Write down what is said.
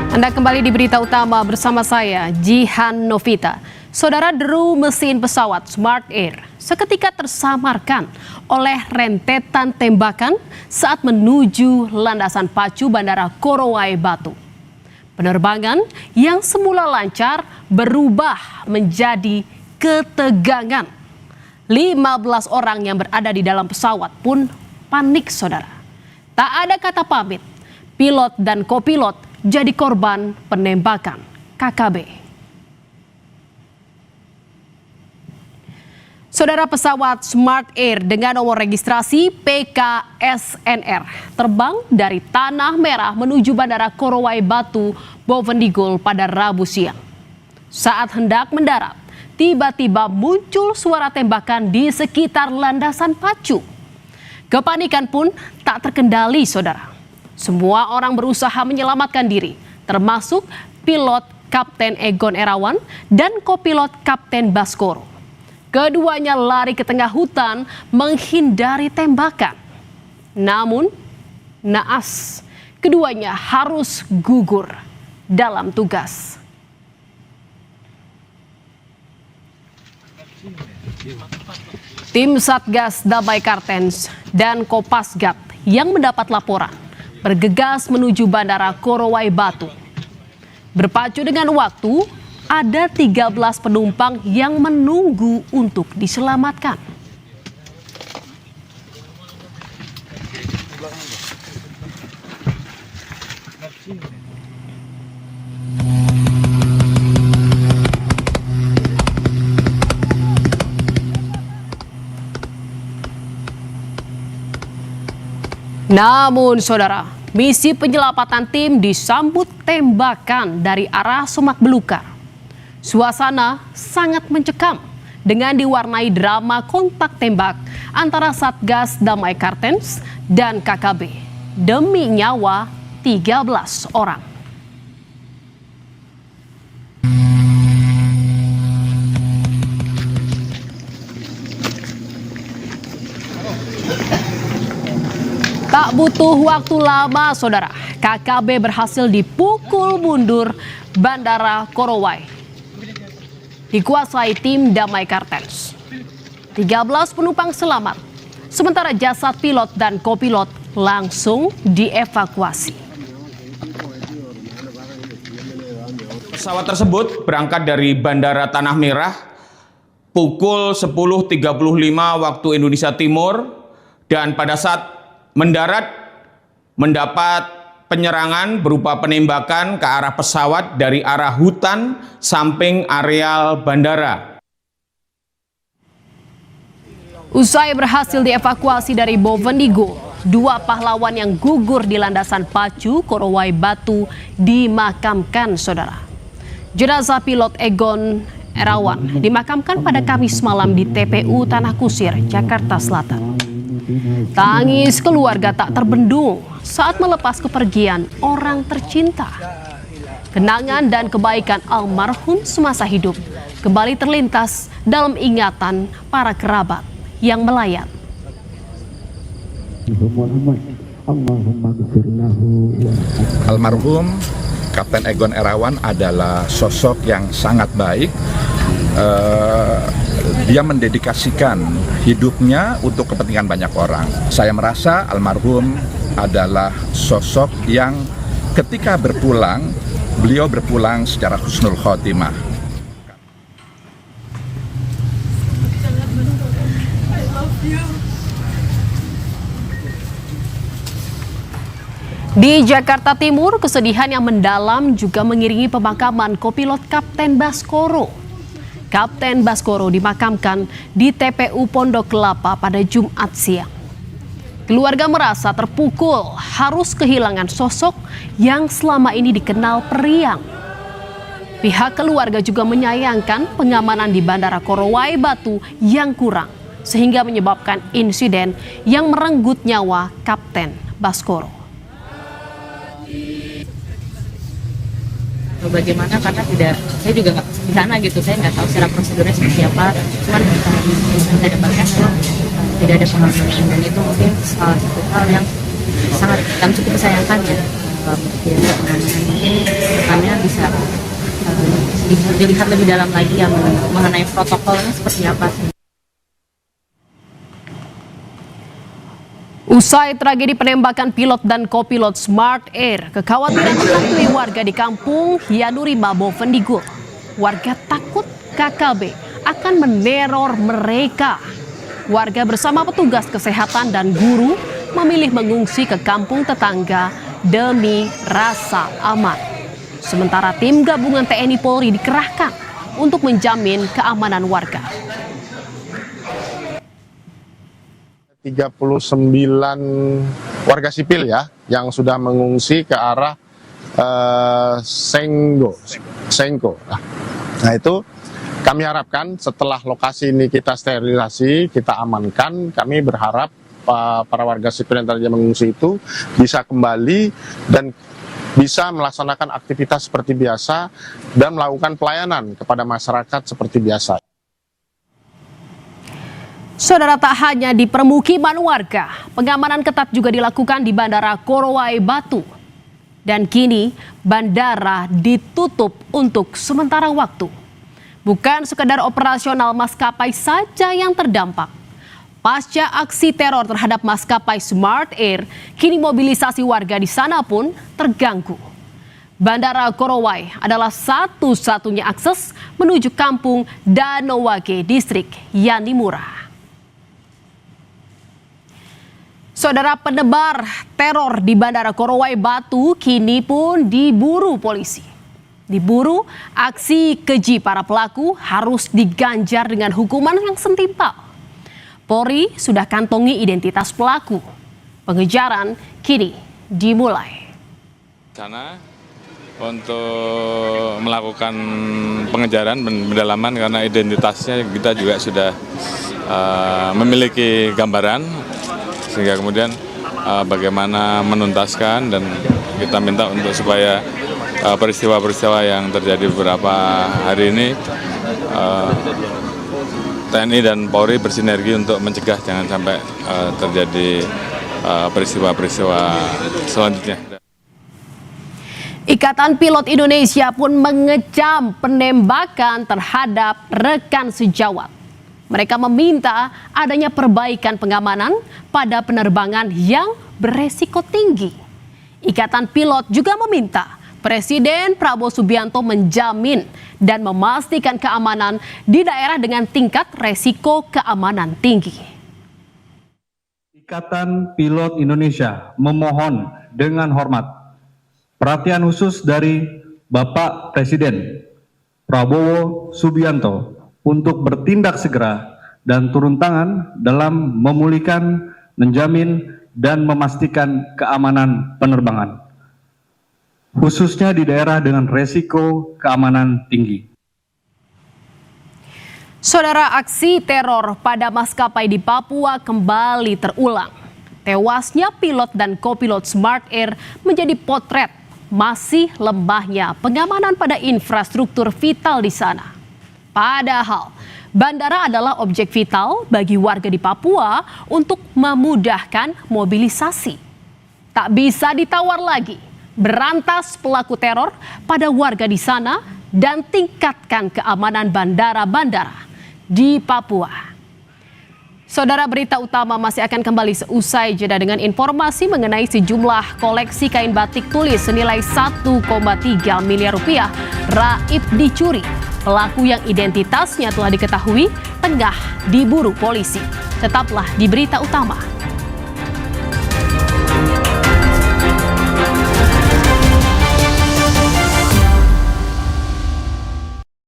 Anda kembali di Berita Utama bersama saya, Jihan Novita. Saudara, deru mesin pesawat Smart Air seketika tersamarkan oleh rentetan tembakan saat menuju landasan pacu Bandara Korowai Batu. Penerbangan yang semula lancar berubah menjadi ketegangan. 15 orang yang berada di dalam pesawat pun panik, saudara. Tak ada kata pamit. Pilot dan kopilot jadi korban penembakan KKB. Saudara, pesawat Smart Air dengan nomor registrasi PKSNR terbang dari Tanah Merah menuju Bandara Korowai Batu, Bovendigul pada Rabu siang. Saat hendak mendarat, tiba-tiba muncul suara tembakan di sekitar landasan pacu. Kepanikan pun tak terkendali, saudara. Semua orang berusaha menyelamatkan diri, termasuk pilot Kapten Egon Erawan dan kopilot Kapten Baskoro. Keduanya lari ke tengah hutan menghindari tembakan. Namun, naas, keduanya harus gugur dalam tugas. Tim Satgas Damai Kartens dan Kopasgat yang mendapat laporan bergegas menuju Bandara Korowai Batu. Berpacu dengan waktu, ada 13 penumpang yang menunggu untuk diselamatkan. Namun, saudara, misi penyelamatan tim disambut tembakan dari arah Semak Belukar. Suasana sangat mencekam dengan diwarnai drama kontak tembak antara Satgas Damai Kartens dan KKB demi nyawa 13 orang. Tak butuh waktu lama, saudara, KKB berhasil dipukul mundur Bandara Korowai. Dikuasai tim Damai Kartens. 13 penumpang selamat, sementara jasad pilot dan kopilot langsung dievakuasi. Pesawat tersebut berangkat dari Bandara Tanah Merah pukul 10.35 waktu Indonesia Timur dan pada saat mendarat mendapat penyerangan berupa penembakan ke arah pesawat dari arah hutan samping areal bandara. Usai berhasil dievakuasi dari Bovendigul, 2 pahlawan yang gugur di landasan pacu Korowai Batu dimakamkan, saudara. Jenazah pilot Egon Erawan dimakamkan pada Kamis malam di TPU Tanah Kusir, Jakarta Selatan. Tangis keluarga tak terbendung saat melepas kepergian orang tercinta. Kenangan dan kebaikan almarhum semasa hidup kembali terlintas dalam ingatan para kerabat yang melayat. Almarhum Kapten Egon Erawan adalah sosok yang sangat baik. Dia mendedikasikan hidupnya untuk kepentingan banyak orang. Saya merasa almarhum adalah sosok yang ketika berpulang, beliau berpulang secara husnul khotimah. Di Jakarta Timur, kesedihan yang mendalam juga mengiringi pemakaman kopilot Kapten Baskoro. Kapten Baskoro dimakamkan di TPU Pondok Kelapa pada Jumat siang. Keluarga merasa terpukul harus kehilangan sosok yang selama ini dikenal periang. Pihak keluarga juga menyayangkan pengamanan di Bandara Korowai Batu yang kurang, sehingga menyebabkan insiden yang merenggut nyawa Kapten Baskoro. Bagaimana, karena saya juga nggak di sana gitu, saya nggak tahu secara prosedurnya seperti apa. Cuman kita dapatkan memang tidak ada pengamanan, dan itu mungkin salah satu hal yang sangat cukup disayangkan ya. apa begitu ya pengamanan, mungkin depannya bisa dilihat lebih dalam lagi ya mengenai protokolnya seperti apa sih. Usai tragedi penembakan pilot dan kopilot Smart Air, kekhawatiran dihantui warga di kampung Yanurima Bovendigul. Warga takut KKB akan meneror mereka. Warga bersama petugas kesehatan dan guru memilih mengungsi ke kampung tetangga demi rasa aman. Sementara tim gabungan TNI Polri dikerahkan untuk menjamin keamanan warga. 39 warga sipil ya yang sudah mengungsi ke arah Sengko. Nah itu kami harapkan setelah lokasi ini kita sterilisasi, kita amankan, kami berharap para warga sipil yang tadinya mengungsi itu bisa kembali dan bisa melaksanakan aktivitas seperti biasa dan melakukan pelayanan kepada masyarakat seperti biasa. Saudara, tak hanya di permukiman warga, pengamanan ketat juga dilakukan di Bandara Korowai Batu. Dan kini bandara ditutup untuk sementara waktu. Bukan sekedar operasional maskapai saja yang terdampak. Pasca aksi teror terhadap maskapai Smart Air, kini mobilisasi warga di sana pun terganggu. Bandara Korowai adalah satu-satunya akses menuju kampung Danowage, distrik Yanimura. Saudara, penebar teror di Bandara Korowai Batu kini pun diburu polisi. Diburu, aksi keji para pelaku harus diganjar dengan hukuman yang setimpal. Polri sudah kantongi identitas pelaku. Pengejaran kini dimulai. Sana untuk melakukan pengejaran pendalaman karena identitasnya kita juga sudah memiliki gambaran, sehingga kemudian bagaimana menuntaskan, dan kita minta untuk supaya peristiwa-peristiwa yang terjadi beberapa hari ini TNI dan Polri bersinergi untuk mencegah jangan sampai terjadi peristiwa-peristiwa selanjutnya. Ikatan Pilot Indonesia pun mengecam penembakan terhadap rekan sejawat. Mereka meminta adanya perbaikan pengamanan pada penerbangan yang beresiko tinggi. Ikatan Pilot juga meminta Presiden Prabowo Subianto menjamin dan memastikan keamanan di daerah dengan tingkat resiko keamanan tinggi. Ikatan Pilot Indonesia memohon dengan hormat perhatian khusus dari Bapak Presiden Prabowo Subianto untuk bertindak segera dan turun tangan dalam memulihkan, menjamin, dan memastikan keamanan penerbangan, khususnya di daerah dengan resiko keamanan tinggi. Saudara, aksi teror pada maskapai di Papua kembali terulang. Tewasnya pilot dan kopilot Smart Air menjadi potret masih lembahnya pengamanan pada infrastruktur vital di sana. Padahal bandara adalah objek vital bagi warga di Papua untuk memudahkan mobilisasi. Tak bisa ditawar lagi. Berantas pelaku teror pada warga di sana dan tingkatkan keamanan bandara-bandara di Papua. Saudara, berita utama masih akan kembali seusai jeda dengan informasi mengenai sejumlah koleksi kain batik tulis senilai 1,3 miliar rupiah raib dicuri. Pelaku yang identitasnya telah diketahui tengah diburu polisi. Tetaplah di berita utama.